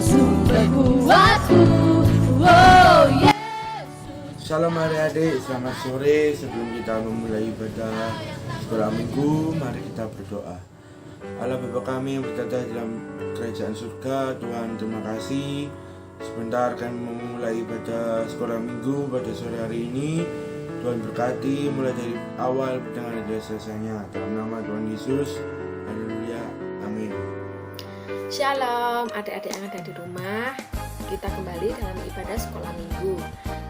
sumberku aku. Oh yeah. Shalom adik-adik, selamat sore. Sebelum kita memulai ibadah sekolah minggu, mari kita berdoa. Allah Bapa kami yang berada dalam kerajaan surga, Tuhan terima kasih sebentar kami memulai ibadah sekolah minggu pada sore hari ini. Tuhan berkati mulai dari awal dengan selesainya. Dalam nama Tuhan Yesus, haleluya, amin. Shalom adik-adik yang ada di rumah. Kita kembali dalam ibadah sekolah minggu.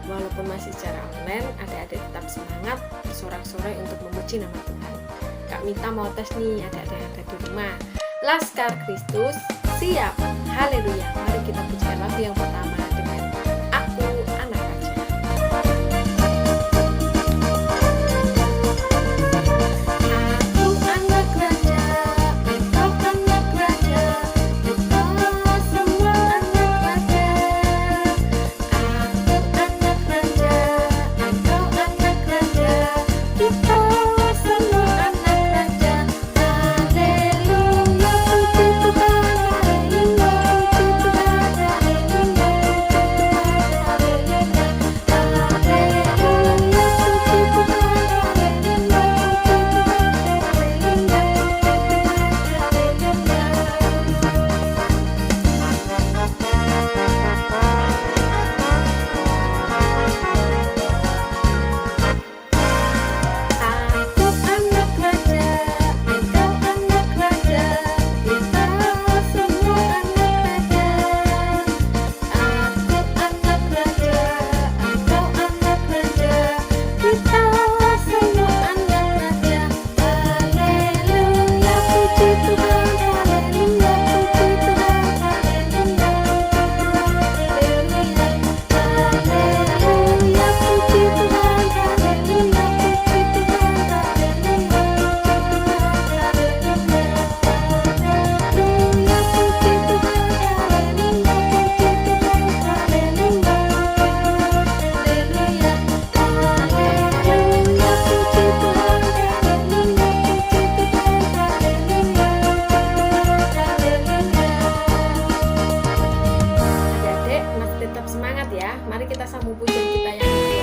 Walaupun masih secara online, adik-adik tetap semangat bersorak-sorai untuk memuji nama Tuhan. Kak Mita mau tes nih adik-adik yang ada di rumah. Laskar Kristus siap, haleluya. Mari kita pujikan lagu yang pertama dengan Aku Anak Raja. Aku anak raja, engkau anak raja, kita semua anak raja. Aku anak raja, engkau anak raja, kita semua anak raja. Haleluya, puji Tuhan, haleluya, puji Tuhan, haleluya, puji Tuhan, haleluya, puji Tuhan, Aku anak raja, engkau anak raja, kita semua anak raja. Aku anak raja, engkau anak raja, kita semua anak raja. Haleluya, puji Tuhan, haleluya, puji Tuhan, haleluya, haleluya, haleluya, puji Tuhan, haleluya, puji Tuhan, Adik-adik masih tetap semangat ya. Mari kita sambung pujian kita yang kedua.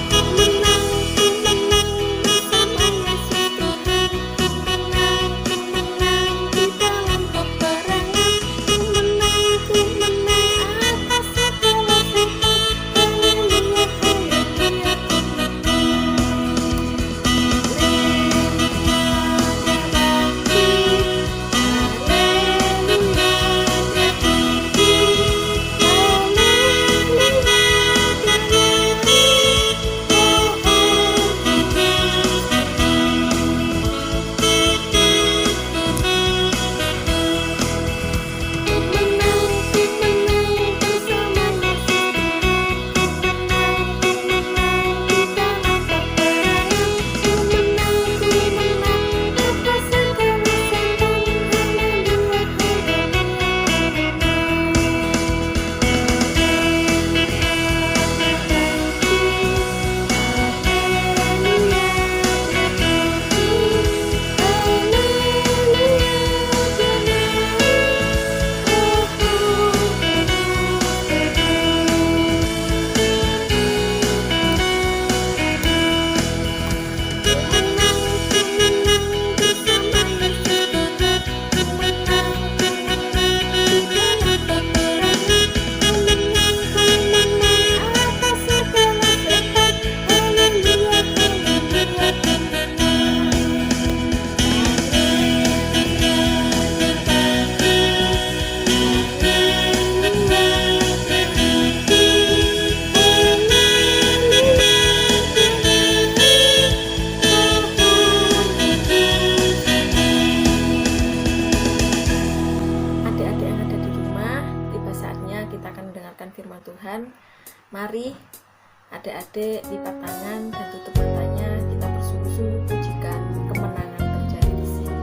Ku menang, ku menang, ku menang. Ku menang bersama Yesus Tuhan. Ku menang di dalam peperangan. Ku menang atas segala setan. Haleluya, haleluya, ku Adik-adik yang ada di rumah, tiba saatnya kita akan mendengarkan firman Tuhan. Mari adik-adik lipat tangan dan tutup matanya. Kita bersungguh-sungguh pujikan kemenangan terjadi di sini.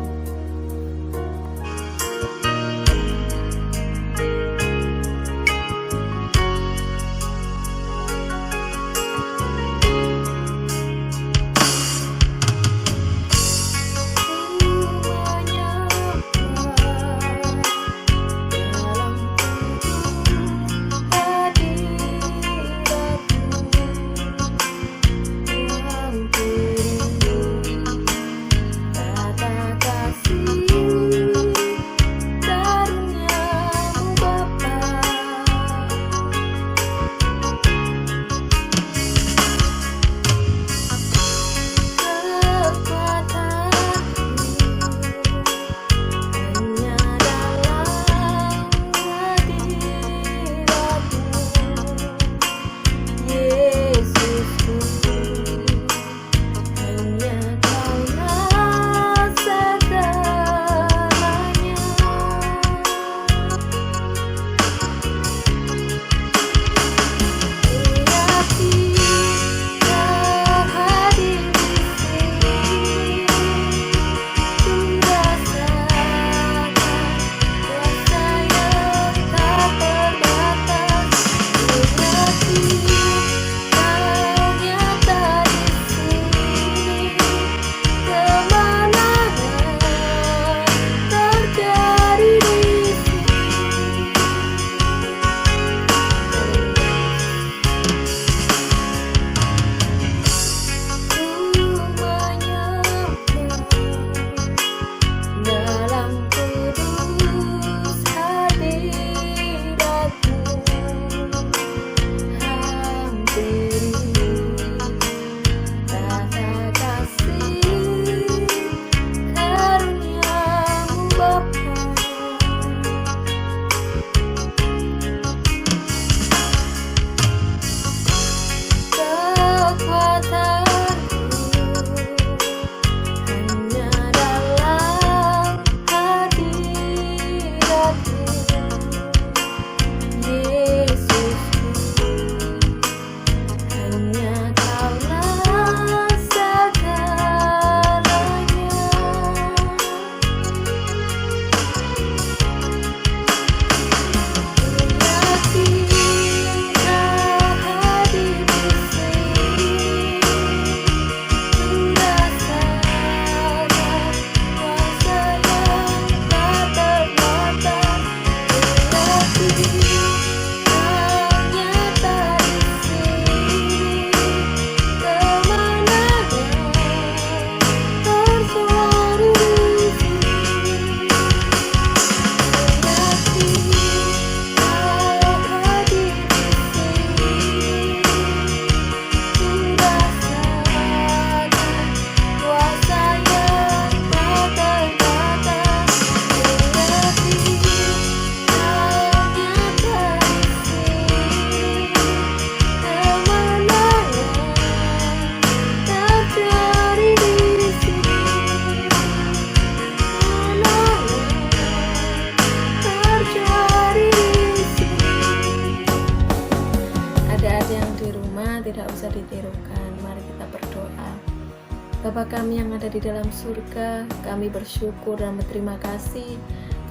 Bapa kami yang ada di dalam surga, kami bersyukur dan berterima kasih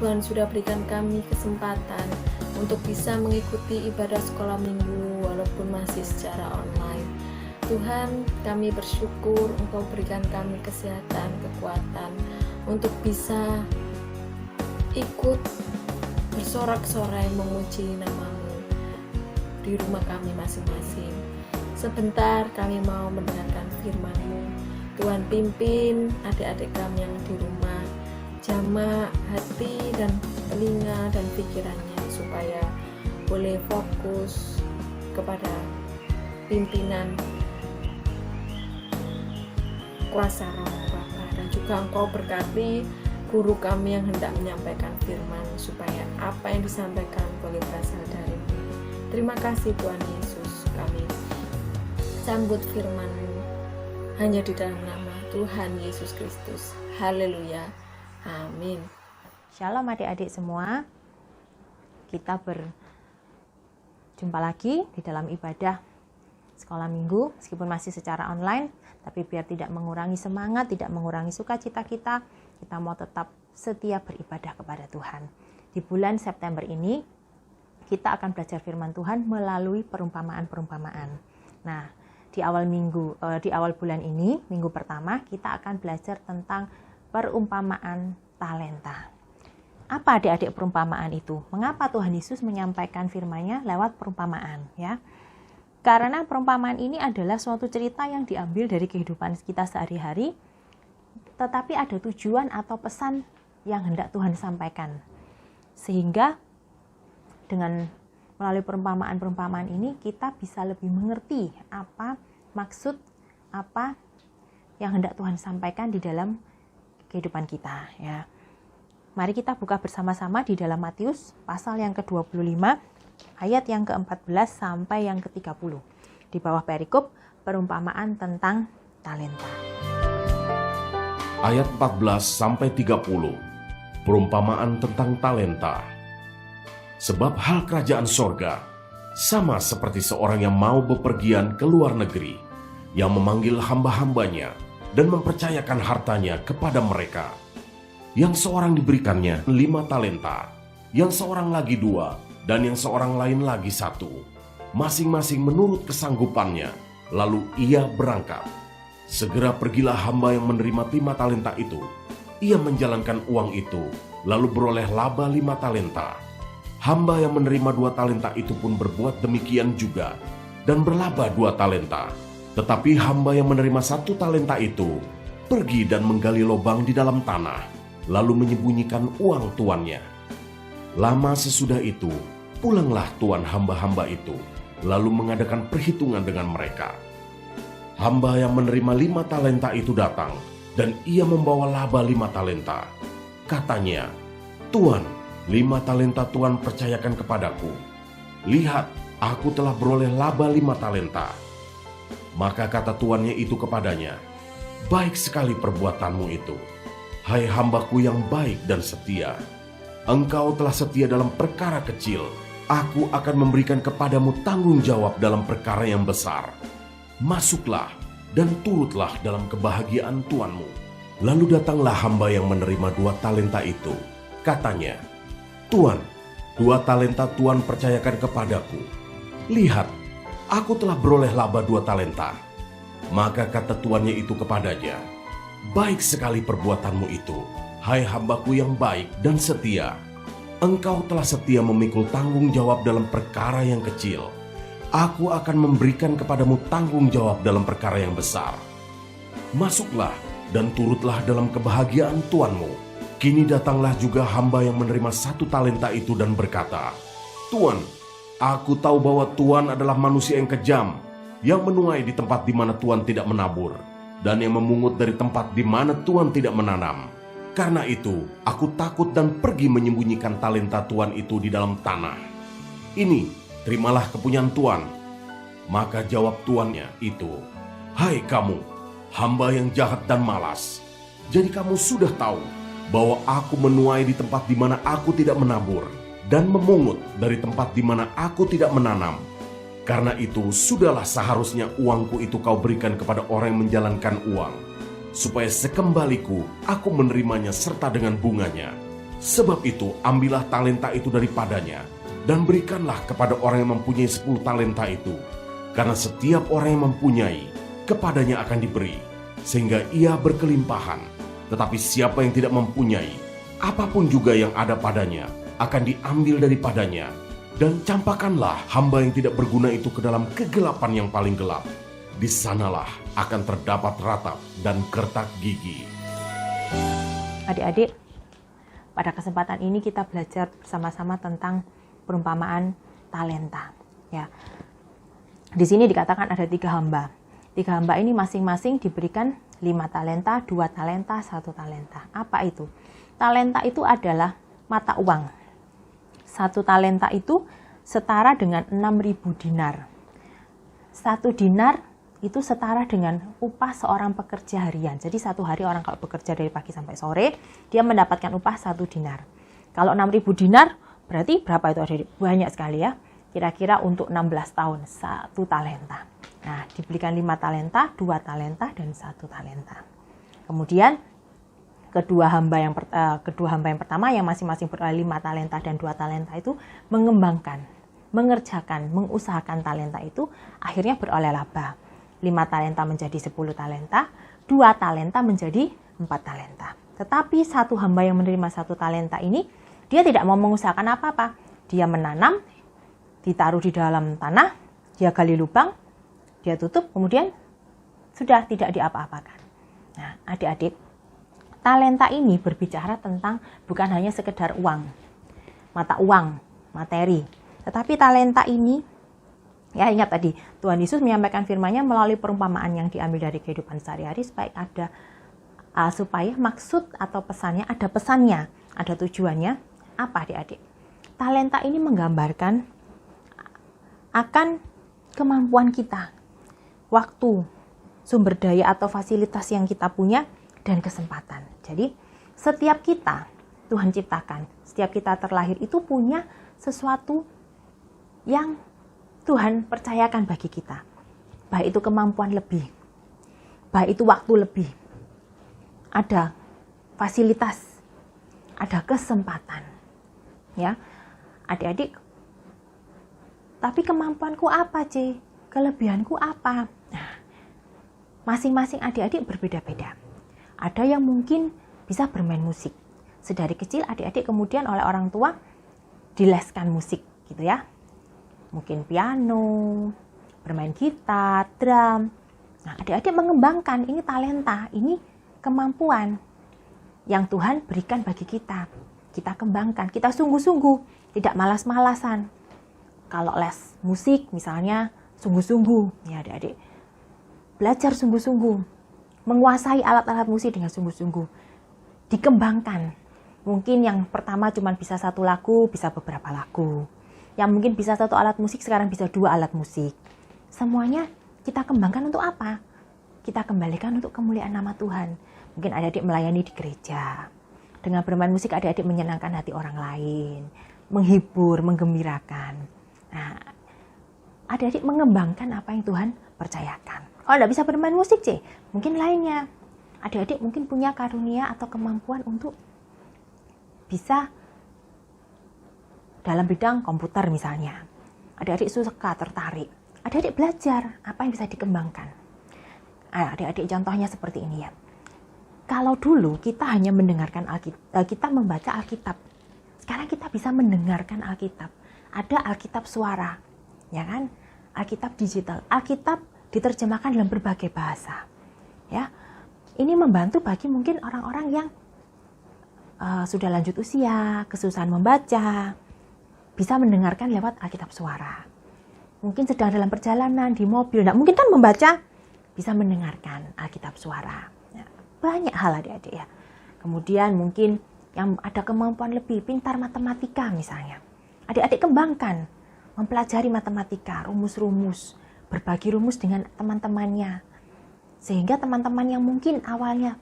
Tuhan sudah berikan kami kesempatan untuk bisa mengikuti ibadah sekolah minggu walaupun masih secara online. Tuhan, kami bersyukur Engkau berikan kami kesehatan, kekuatan untuk bisa ikut bersorak-sorai memuji nama-Mu di rumah kami masing-masing. Sebentar kami mau mendengarkan firman-Mu. Tuhan, pimpin adik-adik kami yang di rumah, jamah hati dan telinga dan pikirannya supaya boleh fokus kepada pimpinan kuasa Roh Bapa, dan juga Engkau berkati guru kami yang hendak menyampaikan firman supaya apa yang disampaikan boleh berasal dari-Mu. Terima kasih Tuhan Yesus, kami sambut firman-Mu hanya di dalam nama Tuhan Yesus Kristus. Haleluya. Amin. Shalom adik-adik semua. Kita berjumpa lagi di dalam ibadah sekolah minggu, meskipun masih secara online, tapi biar tidak mengurangi semangat, tidak mengurangi sukacita kita mau tetap setia beribadah kepada Tuhan. Di bulan September ini, kita akan belajar firman Tuhan melalui perumpamaan-perumpamaan. Nah, di awal bulan ini, minggu pertama, kita akan belajar tentang perumpamaan talenta. Apa adik-adik perumpamaan itu? Mengapa Tuhan Yesus menyampaikan firman-Nya lewat perumpamaan? Ya, karena perumpamaan ini adalah suatu cerita yang diambil dari kehidupan kita sehari-hari, tetapi ada tujuan atau pesan yang hendak Tuhan sampaikan. Sehingga dengan melalui perumpamaan-perumpamaan ini kita bisa lebih mengerti apa maksud, apa yang hendak Tuhan sampaikan di dalam kehidupan kita. Ya. Mari kita buka bersama-sama di dalam Matius pasal yang ke-25 ayat yang ke-14 sampai yang ke-30. Di bawah perikop perumpamaan tentang talenta. Ayat 14 sampai 30. Perumpamaan tentang talenta. Sebab hal kerajaan sorga sama seperti seorang yang mau bepergian ke luar negeri, yang memanggil hamba-hambanya dan mempercayakan hartanya kepada mereka. Yang seorang diberikannya 5 talenta, yang seorang lagi 2, dan yang seorang lain lagi 1, masing-masing menurut kesanggupannya. Lalu ia berangkat. Segera pergilah hamba yang menerima 5 talenta itu. Ia menjalankan uang itu, lalu beroleh laba 5 talenta. Hamba yang menerima 2 talenta itu pun berbuat demikian juga, dan berlaba 2 talenta. Tetapi hamba yang menerima 1 talenta itu pergi dan menggali lubang di dalam tanah, lalu menyembunyikan uang tuannya. Lama sesudah itu, pulanglah tuan hamba-hamba itu, lalu mengadakan perhitungan dengan mereka. Hamba yang menerima 5 talenta itu datang, dan ia membawa laba 5 talenta. Katanya, "Tuan, 5 talenta Tuan percayakan kepadaku. Lihat, aku telah beroleh laba 5 talenta. Maka kata tuannya itu kepadanya, "Baik sekali perbuatanmu itu, hai hambaku yang baik dan setia. Engkau telah setia dalam perkara kecil, aku akan memberikan kepadamu tanggung jawab dalam perkara yang besar. Masuklah dan turutlah dalam kebahagiaan tuanmu." Lalu datanglah hamba yang menerima 2 talenta itu. Katanya, "Tuan, 2 talenta Tuan percayakan kepadaku. Lihat, aku telah beroleh laba 2 talenta. Maka kata tuannya itu kepadanya, "Baik sekali perbuatanmu itu, hai hambaku yang baik dan setia. Engkau telah setia memikul tanggung jawab dalam perkara yang kecil. Aku akan memberikan kepadamu tanggung jawab dalam perkara yang besar. Masuklah dan turutlah dalam kebahagiaan tuanmu." Kini datanglah juga hamba yang menerima 1 talenta itu dan berkata, "Tuan, aku tahu bahwa Tuan adalah manusia yang kejam, yang menuai di tempat di mana Tuan tidak menabur, dan yang memungut dari tempat di mana Tuan tidak menanam. Karena itu, aku takut dan pergi menyembunyikan talenta Tuan itu di dalam tanah. Ini, terimalah kepunyaan Tuan." Maka jawab tuannya itu, "Hai kamu, hamba yang jahat dan malas. Jadi kamu sudah tahu bahwa aku menuai di tempat di mana aku tidak menabur, dan memungut dari tempat di mana aku tidak menanam. Karena itu, sudahlah seharusnya uangku itu kau berikan kepada orang yang menjalankan uang. supaya sekembaliku aku menerimanya serta dengan bunganya. Sebab itu ambillah talenta itu daripadanya, dan berikanlah kepada orang yang mempunyai 10 talenta itu. Karena setiap orang yang mempunyai, kepadanya akan diberi, sehingga ia berkelimpahan. Tetapi siapa yang tidak mempunyai, apapun juga yang ada padanya, akan diambil daripadanya. Dan campakkanlah hamba yang tidak berguna itu ke dalam kegelapan yang paling gelap. Di sanalah akan terdapat ratap dan kertak gigi. Adik-adik, pada kesempatan ini kita belajar bersama-sama tentang perumpamaan talenta. Ya, di sini dikatakan ada 3 hamba. 3 hamba ini masing-masing diberikan 5 talenta, 2 talenta, 1 talenta. Apa itu? Talenta itu adalah mata uang. 1 talenta itu setara dengan 6.000 dinar. 1 dinar itu setara dengan upah seorang pekerja harian. Jadi 1 hari orang kalau bekerja dari pagi sampai sore, dia mendapatkan upah 1 dinar. Kalau 6.000 dinar, berarti berapa itu adik? Banyak sekali ya. Kira-kira untuk 16 tahun, 1 talenta. Nah, diberikan 5 talenta, 2 talenta, dan 1 talenta. Kemudian, kedua hamba yang pertama yang masing-masing beroleh 5 talenta dan 2 talenta itu mengembangkan, mengerjakan, mengusahakan talenta itu, akhirnya beroleh laba. 5 talenta menjadi 10 talenta, 2 talenta menjadi 4 talenta. Tetapi 1 hamba yang menerima 1 talenta ini, dia tidak mau mengusahakan apa-apa. Dia menanam, ditaruh di dalam tanah, dia gali lubang, dia tutup, kemudian sudah tidak diapa-apakan. Nah, adik-adik, talenta ini berbicara tentang bukan hanya sekedar uang, mata uang, materi. Tetapi talenta ini, ya ingat tadi, Tuhan Yesus menyampaikan firman-Nya melalui perumpamaan yang diambil dari kehidupan sehari-hari supaya maksud atau pesannya, ada pesannya, ada tujuannya. Apa adik-adik? Talenta ini menggambarkan akan kemampuan kita, waktu, sumber daya atau fasilitas yang kita punya, dan kesempatan. Jadi setiap kita, Tuhan ciptakan, setiap kita terlahir itu punya sesuatu yang Tuhan percayakan bagi kita. Baik itu kemampuan lebih, baik itu waktu lebih, ada fasilitas, ada kesempatan. Ya, adik-adik, tapi kemampuanku apa, C? Kelebihanku apa? Nah, masing-masing adik-adik berbeda-beda. Ada yang mungkin bisa bermain musik. Sedari kecil adik-adik kemudian oleh orang tua dileskan musik, gitu ya. Mungkin piano, bermain gitar, drum. Nah, adik-adik mengembangkan, ini talenta, ini kemampuan yang Tuhan berikan bagi kita. Kita kembangkan, kita sungguh-sungguh, tidak malas-malasan. Kalau les musik misalnya, sungguh-sungguh, ya adik-adik. Belajar sungguh-sungguh, menguasai alat-alat musik dengan sungguh-sungguh. Dikembangkan. Mungkin yang pertama cuma bisa 1 lagu, bisa beberapa lagu. Yang mungkin bisa 1 alat musik, sekarang bisa 2 alat musik. Semuanya kita kembangkan untuk apa? Kita kembalikan untuk kemuliaan nama Tuhan. Mungkin adik-adik melayani di gereja. Dengan bermain musik adik-adik menyenangkan hati orang lain. Menghibur, menggembirakan. Nah, adik-adik mengembangkan apa yang Tuhan percayakan. Kalau tidak bisa bermain musik, mungkin lainnya. Adik-adik mungkin punya karunia atau kemampuan untuk bisa dalam bidang komputer misalnya. Adik-adik suka, tertarik. Adik-adik belajar apa yang bisa dikembangkan. Adik-adik contohnya seperti ini ya. Kalau dulu kita hanya mendengarkan Alkitab, kita membaca Alkitab. Sekarang kita bisa mendengarkan Alkitab. Ada Alkitab suara, ya kan? Alkitab digital. Alkitab diterjemahkan dalam berbagai bahasa. Ya. Ini membantu bagi mungkin orang-orang yang sudah lanjut usia, kesusahan membaca, bisa mendengarkan lewat Alkitab suara. Mungkin sedang dalam perjalanan, di mobil, tidak mungkin kan membaca, bisa mendengarkan Alkitab suara. Ya, banyak hal adik-adik ya. Kemudian mungkin yang ada kemampuan lebih, pintar matematika misalnya. Adik-adik kembangkan, mempelajari matematika, rumus-rumus, berbagi rumus dengan teman-temannya. Sehingga teman-teman yang mungkin awalnya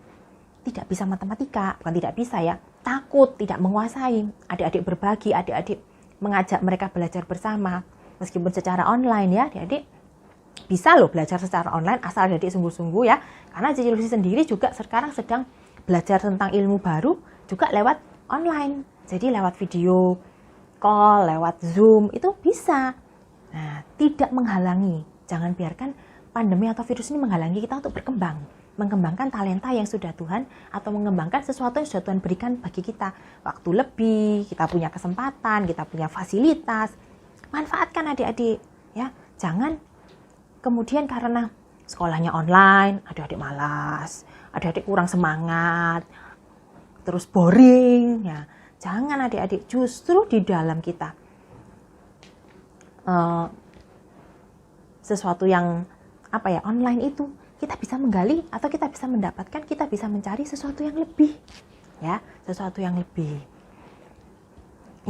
tidak bisa matematika, bukan tidak bisa ya, takut, tidak menguasai, adik-adik berbagi, adik-adik mengajak mereka belajar bersama, meskipun secara online ya adik-adik. bisa loh belajar secara online asal adik sungguh-sungguh ya. Karena Cici Lucy sendiri juga sekarang sedang belajar tentang ilmu baru juga lewat online. Jadi lewat video call, lewat Zoom itu bisa. Nah, tidak menghalangi. Jangan biarkan pandemi atau virus ini menghalangi kita untuk berkembang. Mengembangkan talenta yang sudah Tuhan atau mengembangkan sesuatu yang sudah Tuhan berikan bagi kita. Waktu lebih, kita punya kesempatan, kita punya fasilitas. Manfaatkan adik-adik ya. Jangan kemudian karena sekolahnya online, adik-adik malas, adik-adik kurang semangat, terus boring ya. Jangan adik-adik, justru di dalam kita sesuatu yang online itu kita bisa menggali atau kita bisa mendapatkan, kita bisa mencari sesuatu yang lebih ya, sesuatu yang lebih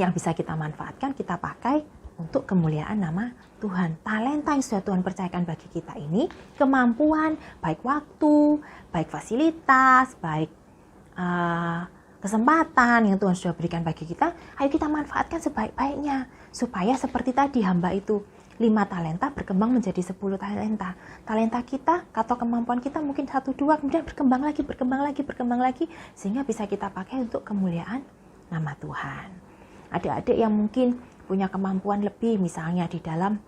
yang bisa kita manfaatkan, kita pakai untuk kemuliaan nama Tuhan. Talenta yang sudah Tuhan percayakan bagi kita ini, kemampuan, baik waktu, baik fasilitas, baik kesempatan yang Tuhan sudah berikan bagi kita, ayo kita manfaatkan sebaik-baiknya supaya seperti tadi hamba itu 5 talenta berkembang menjadi 10 talenta. Talenta kita atau kemampuan kita mungkin 1-2, kemudian berkembang lagi, sehingga bisa kita pakai untuk kemuliaan nama Tuhan. Adik-adik yang mungkin punya kemampuan lebih, misalnya di dalam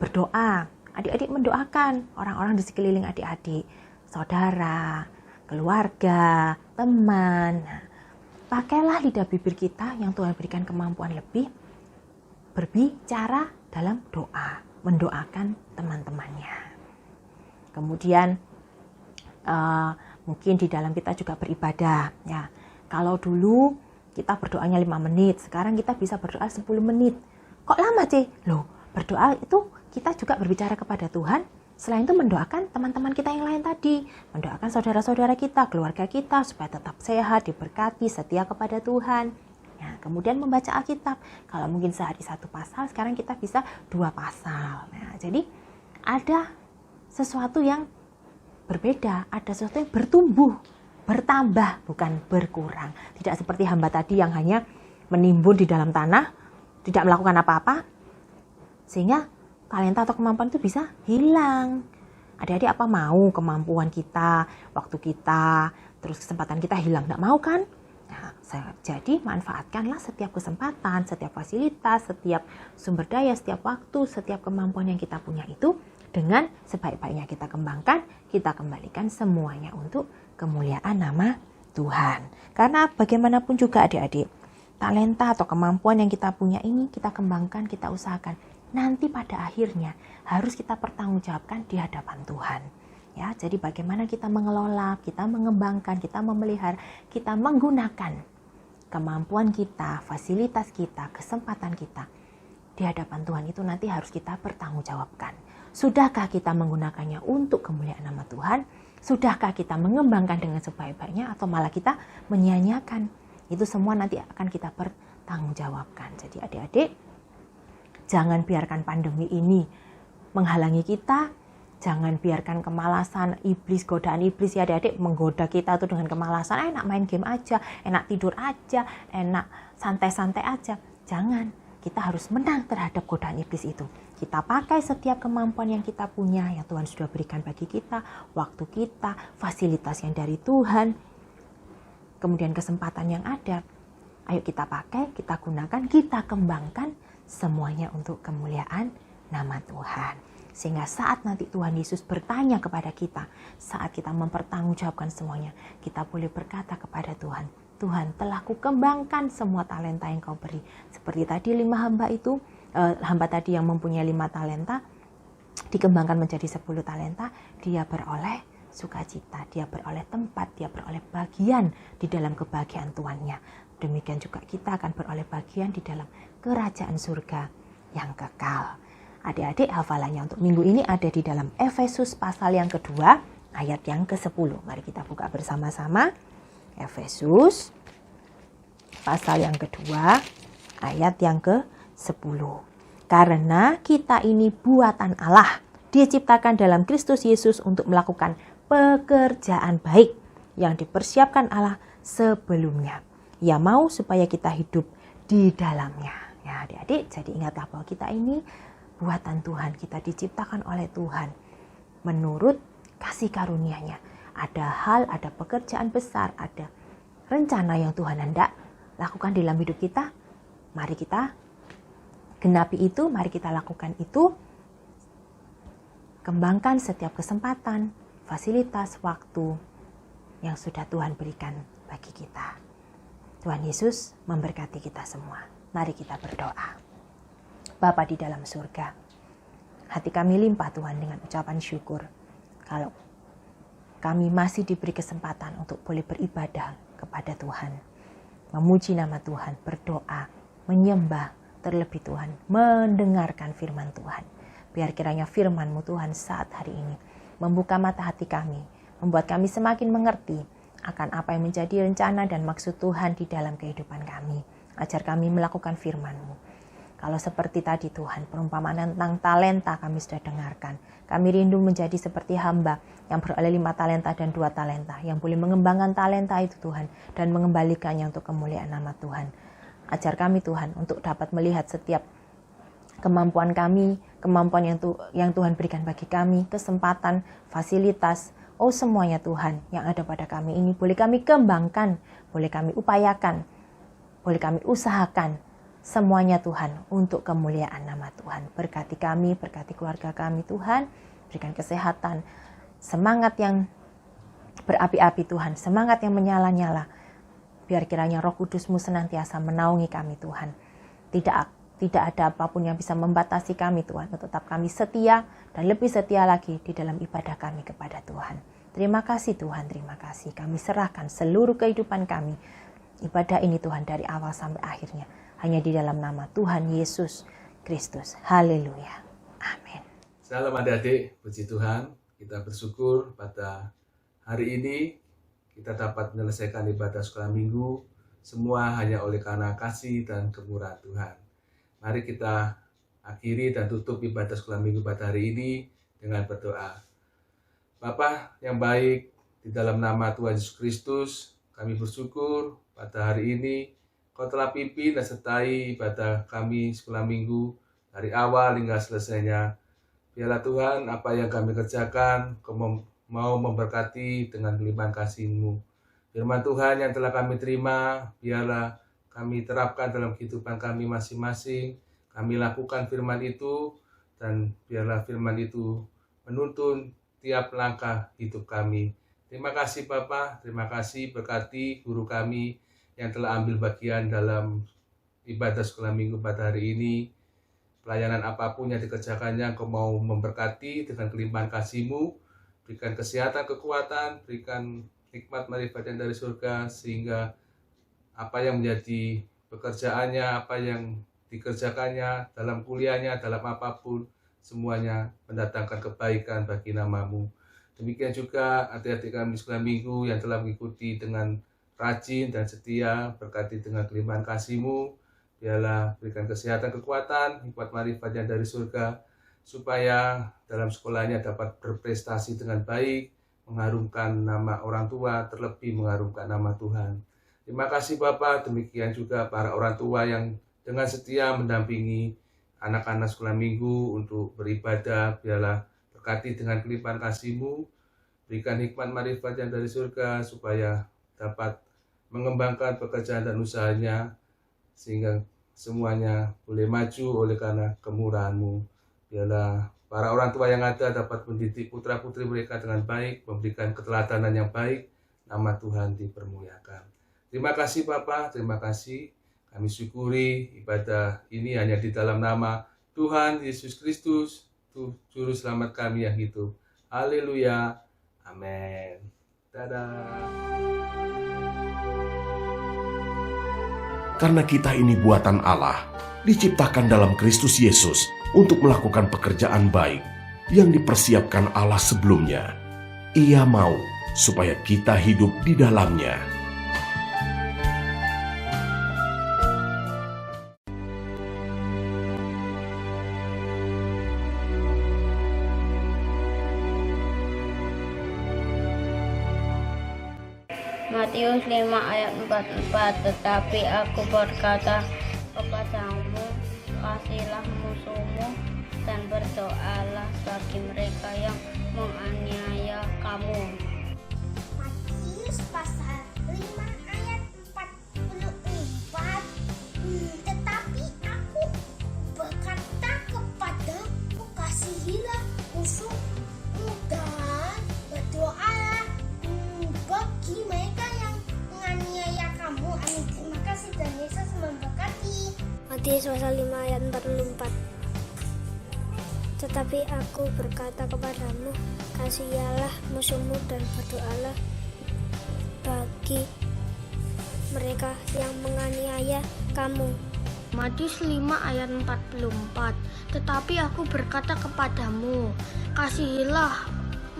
berdoa, adik-adik mendoakan orang-orang di sekeliling adik-adik, saudara, keluarga, teman. Nah, pakailah lidah bibir kita yang Tuhan berikan kemampuan lebih, berbicara dalam doa, mendoakan teman-temannya. Kemudian mungkin di dalam kita juga beribadah ya. Kalau dulu kita berdoanya 5 menit, sekarang kita bisa berdoa 10 menit. Kok lama, C? Loh, berdoa itu kita juga berbicara kepada Tuhan, selain itu mendoakan teman-teman kita yang lain tadi, mendoakan saudara-saudara kita, keluarga kita supaya tetap sehat, diberkati, setia kepada Tuhan. Nah, kemudian membaca Alkitab. Kalau mungkin sehari 1 pasal, sekarang kita bisa 2 pasal. Nah, jadi ada sesuatu yang berbeda, ada sesuatu yang bertumbuh, bertambah, bukan berkurang. Tidak seperti hamba tadi yang hanya menimbun di dalam tanah, tidak melakukan apa-apa, sehingga talenta atau kemampuan itu bisa hilang. Adik-adik apa mau kemampuan kita, waktu kita, terus kesempatan kita hilang? Tidak mau kan? Nah, jadi manfaatkanlah setiap kesempatan, setiap fasilitas, setiap sumber daya, setiap waktu, setiap kemampuan yang kita punya itu dengan sebaik-baiknya kita kembangkan, kita kembalikan semuanya untuk kemuliaan nama Tuhan. Karena bagaimanapun juga adik-adik, talenta atau kemampuan yang kita punya ini kita kembangkan, kita usahakan. Nanti pada akhirnya harus kita pertanggungjawabkan di hadapan Tuhan. Ya, jadi bagaimana kita mengelola, kita mengembangkan, kita memelihara, kita menggunakan kemampuan kita, fasilitas kita, kesempatan kita di hadapan Tuhan itu nanti harus kita pertanggungjawabkan. Sudahkah kita menggunakannya untuk kemuliaan nama Tuhan? Sudahkah kita mengembangkan dengan sebaik-baiknya atau malah kita menyia-nyiakan? Itu semua nanti akan kita pertanggungjawabkan. Jadi adik-adik, jangan biarkan pandemi ini menghalangi kita. Jangan biarkan kemalasan iblis, godaan iblis ya adik-adik menggoda kita tuh dengan kemalasan. Enak main game aja, enak tidur aja, enak santai-santai aja. Jangan, kita harus menang terhadap godaan iblis itu. Kita pakai setiap kemampuan yang kita punya, yang Tuhan sudah berikan bagi kita, waktu kita, fasilitas yang dari Tuhan, kemudian kesempatan yang ada. Ayo kita pakai, kita gunakan, kita kembangkan semuanya untuk kemuliaan nama Tuhan. Sehingga saat nanti Tuhan Yesus bertanya kepada kita, saat kita mempertanggungjawabkan semuanya, kita boleh berkata kepada Tuhan, Tuhan telah kukembangkan semua talenta yang kau beri. Seperti tadi 5 hamba itu, hamba tadi yang mempunyai 5 talenta, dikembangkan menjadi 10 talenta, dia beroleh sukacita, dia beroleh tempat, dia beroleh bagian di dalam kebahagiaan Tuhannya. Demikian juga kita akan beroleh bagian di dalam kerajaan surga yang kekal. Adik-adik, hafalannya untuk minggu ini ada di dalam Efesus pasal yang kedua, ayat yang ke-10. Mari kita buka bersama-sama. Efesus pasal yang kedua, ayat yang ke-10. Karena kita ini buatan Allah, diciptakan dalam Kristus Yesus untuk melakukan pekerjaan baik yang dipersiapkan Allah sebelumnya. Ia mau supaya kita hidup di dalamnya. Ya adik-adik, jadi ingatlah bahwa kita ini buatan Tuhan, kita diciptakan oleh Tuhan menurut kasih karunia-Nya. Ada hal, ada pekerjaan besar, ada rencana yang Tuhan hendak lakukan dalam hidup kita. Mari kita genapi itu, mari kita lakukan itu. Kembangkan setiap kesempatan, fasilitas, waktu yang sudah Tuhan berikan bagi kita. Tuhan Yesus memberkati kita semua. Mari kita berdoa. Bapa di dalam surga, hati kami limpah Tuhan dengan ucapan syukur kalau kami masih diberi kesempatan untuk boleh beribadah kepada Tuhan, memuji nama Tuhan, berdoa, menyembah, terlebih Tuhan, mendengarkan firman Tuhan. Biar kiranya firman-Mu Tuhan saat hari ini membuka mata hati kami, membuat kami semakin mengerti akan apa yang menjadi rencana dan maksud Tuhan di dalam kehidupan kami. Ajar kami melakukan firman-Mu. Kalau seperti tadi Tuhan, perumpamaan tentang talenta kami sudah dengarkan. Kami rindu menjadi seperti hamba yang beroleh 5 talenta dan 2 talenta. Yang boleh mengembangkan talenta itu Tuhan dan mengembalikannya untuk kemuliaan nama Tuhan. Ajar kami Tuhan untuk dapat melihat setiap kemampuan kami, kemampuan yang Tuhan berikan bagi kami, kesempatan, fasilitas, semuanya Tuhan yang ada pada kami ini boleh kami kembangkan, boleh kami upayakan, boleh kami usahakan, semuanya Tuhan untuk kemuliaan nama Tuhan. Berkati kami, berkati keluarga kami Tuhan, berikan kesehatan, semangat yang berapi-api Tuhan, semangat yang menyala-nyala. Biar kiranya Roh Kudus-Mu senantiasa menaungi kami Tuhan. Tidak ada apapun yang bisa membatasi kami Tuhan, tetap kami setia dan lebih setia lagi di dalam ibadah kami kepada Tuhan. Terima kasih Tuhan, terima kasih. Kami serahkan seluruh kehidupan kami, ibadah ini Tuhan dari awal sampai akhirnya. Hanya di dalam nama Tuhan Yesus Kristus. Haleluya. Amin. Salam adik-adik, puji Tuhan. Kita bersyukur pada hari ini kita dapat menyelesaikan ibadah sekolah minggu. Semua hanya oleh karena kasih dan kemurahan Tuhan. Mari kita akhiri dan tutup ibadah sekolah minggu pada hari ini dengan berdoa. Bapa yang baik, di dalam nama Tuhan Yesus Kristus, kami bersyukur pada hari ini Kau telah pimpin dan sertai ibadah kami sekolah minggu dari awal hingga selesainya. Biarlah Tuhan, apa yang kami kerjakan, Kau mau memberkati dengan limpahan kasih-Mu. Firman Tuhan yang telah kami terima, biarlah kami terapkan dalam kehidupan kami masing-masing. Kami lakukan firman itu, dan biarlah firman itu menuntun tiap langkah hidup kami. Terima kasih Bapa, terima kasih berkati guru kami yang telah ambil bagian dalam ibadah sekolah minggu pada hari ini. Pelayanan apapun yang dikerjakannya, Kau mau memberkati dengan kelimpahan kasih-Mu. Berikan kesehatan, kekuatan, berikan hikmat marifat yang dari surga, sehingga apa yang menjadi pekerjaannya, apa yang dikerjakannya, dalam kuliahnya, dalam apapun, semuanya mendatangkan kebaikan bagi nama-Mu. Demikian juga adik-adik kami sekolah minggu yang telah mengikuti dengan rajin dan setia, berkati dengan kelimpahan kasih-Mu. Biarlah berikan kesehatan, kekuatan, hikmat marifat yang dari surga, supaya dalam sekolahnya dapat berprestasi dengan baik, mengharumkan nama orang tua, terlebih mengharumkan nama Tuhan. Terima kasih Bapak, demikian juga para orang tua yang dengan setia mendampingi anak-anak sekolah minggu untuk beribadah. Biarlah berkati dengan kelimpahan kasih-Mu, berikan hikmat marifat yang dari surga, supaya dapat mengembangkan pekerjaan dan usahanya, sehingga semuanya boleh maju oleh karena kemurahan-Mu. Biarlah para orang tua yang ada dapat mendidik putra-putri mereka dengan baik, memberikan keteladanan yang baik, nama Tuhan dipermuliakan. Terima kasih Bapa, terima kasih. Kami syukuri ibadah ini hanya di dalam nama Tuhan Yesus Kristus, Juru Selamat kami yang hidup. Haleluya. Amin. Dadah. Karena kita ini buatan Allah, diciptakan dalam Kristus Yesus untuk melakukan pekerjaan baik yang dipersiapkan Allah sebelumnya. Ia mau supaya kita hidup di dalamnya. Matius 5 ayat 44, tetapi aku berkata kepadamu, kasihilah musuhmu Matius pasal 5 ayat 44. Tetapi aku berkata kepadamu, kasihilah musuhmu dan berdoalah bagi mereka yang menganiaya kamu. Matius 5 ayat 44. Tetapi aku berkata kepadamu, kasihilah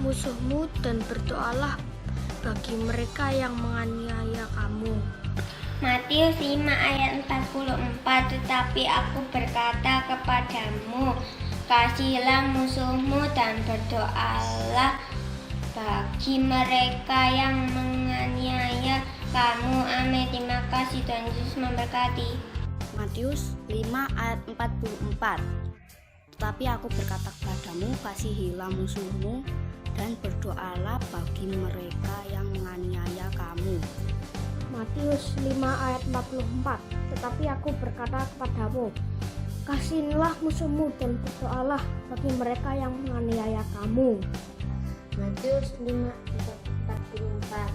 musuhmu dan berdoalah bagi mereka yang menganiaya kamu. Matius 5 ayat 44. Tetapi aku berkata kepadamu, kasihilah musuhmu dan berdoalah bagi mereka yang menganiaya kamu. Amin. Terima kasih, Tuhan Yesus memberkati. Matius 5 ayat 44. Tetapi aku berkata kepadamu, kasihilah musuhmu dan berdoalah bagi mereka yang menganiaya kamu. Matius 5 ayat 44. Tetapi aku berkata kepadamu, kasihilah musuhmu dan berdoalah bagi mereka yang menganiaya kamu. Matius 5 ayat 44.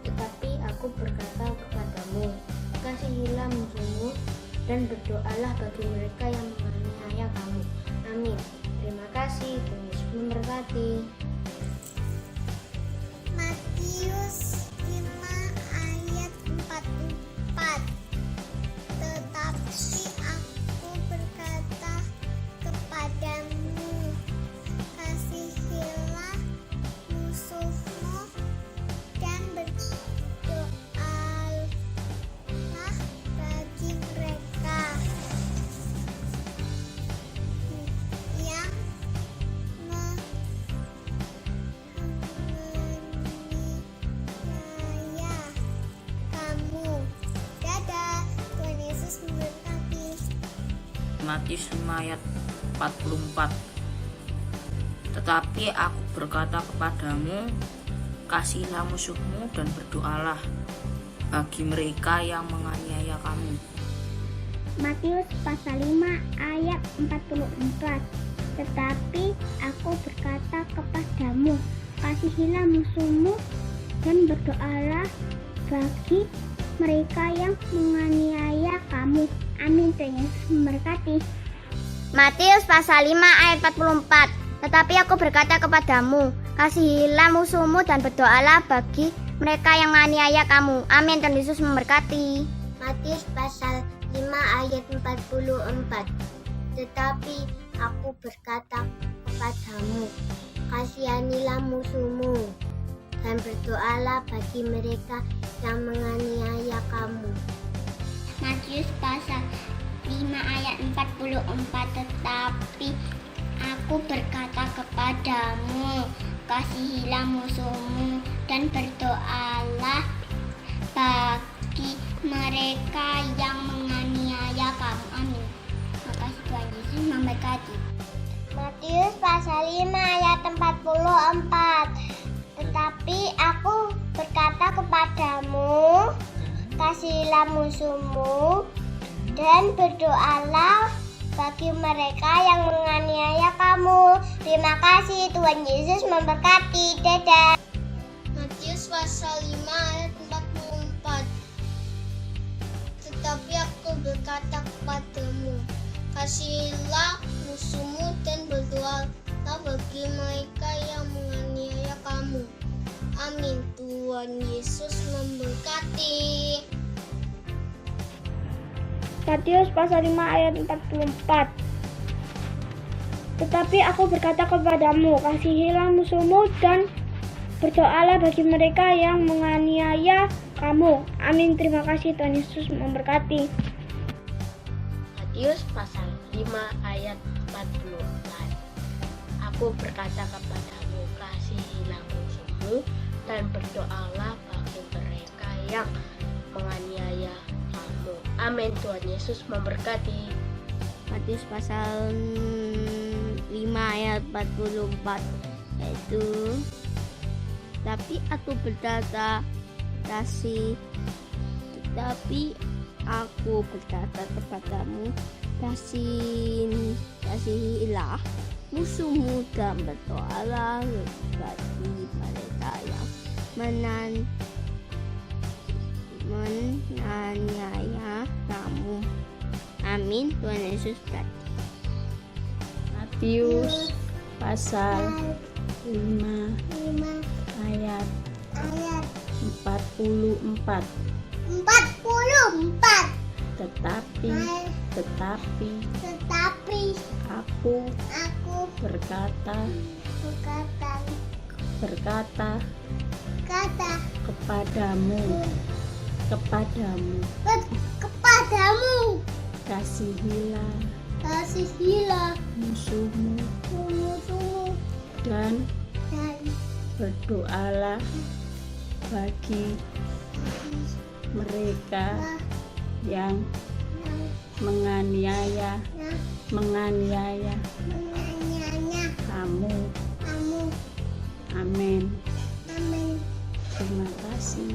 Tetapi aku berkata kepadamu, kasihilah musuhmu dan berdoalah bagi mereka yang menganiaya kamu. Amin. Terima kasih, Tuhan Yesus memberkati. Matius 5 ayat 44. Tetapi aku berkata kepadamu, kasihilah musuhmu dan berdoalah bagi mereka yang menganiaya kamu. Dadah, Tuhan Yesus memberkati. Matius 5 ayat 44. Tetapi aku berkata kepadamu, kasihilah musuhmu dan berdoalah bagi mereka yang menganiaya kamu. Matius pasal 5 ayat 44. Tetapi aku berkata kepadamu, kasihilah musuhmu dan berdoalah bagi mereka yang menganiaya kamu. Amin. Tuhan Yesus memberkati. Matius pasal 5 ayat 44. Tetapi aku berkata kepadamu, kasihilah musuhmu dan berdoalah bagi mereka yang menganiaya kamu. Amin. Tuhan Yesus memberkati. Matius pasal 5 ayat 44. Tetapi aku berkata kepadamu, kasihanilah musuhmu dan berdoalah bagi mereka yang menganiaya kamu. Matius pasal 5 ayat 44. Tetapi aku berkata kepadamu, kasihilah musuhmu dan berdoalah bagi mereka yang menganiaya kamu. Amin. Makasih Tuhan Yesus memberkati. Matius pasal 5 ayat 44. Tetapi aku berkata kepadamu, kasihilah musuhmu dan berdoalah bagi mereka yang menganiaya kamu. Terima kasih, Tuhan Yesus memberkati. Dadah. Matius pasal 5 ayat 44. Tetapi aku berkata kepadamu, kasihilah musuhmu dan berdoalah bagi mereka yang menganiaya kamu. Amin. Tuhan Yesus memberkati. Matius pasal 5 ayat 44. Tetapi aku berkata kepadamu, kasihilah musuhmu dan berdoalah bagi mereka yang menganiaya kamu. Amin. Terima kasih, Tuhan Yesus memberkati. Matius pasal 5 ayat 44. Aku berkata kepadamu, kasihilah musuhmu dan berdoalah bagi mereka yang menganiaya kamu. Amin. Tuhan Yesus memberkati. Matius pasal 5 ayat 44, yaitu tapi aku berkata kepadamu, kasihilah musuhmu dan berdoalah bagi mereka yang menganiaya kamu. Amin. Tuhan Yesus berkati. Matius pasal 5 ayat 44. Tetapi aku berkata kepadamu, kasihilah musuhmu dan berdoalah bagi mereka yang menganiaya kamu. Amin. Terima kasih.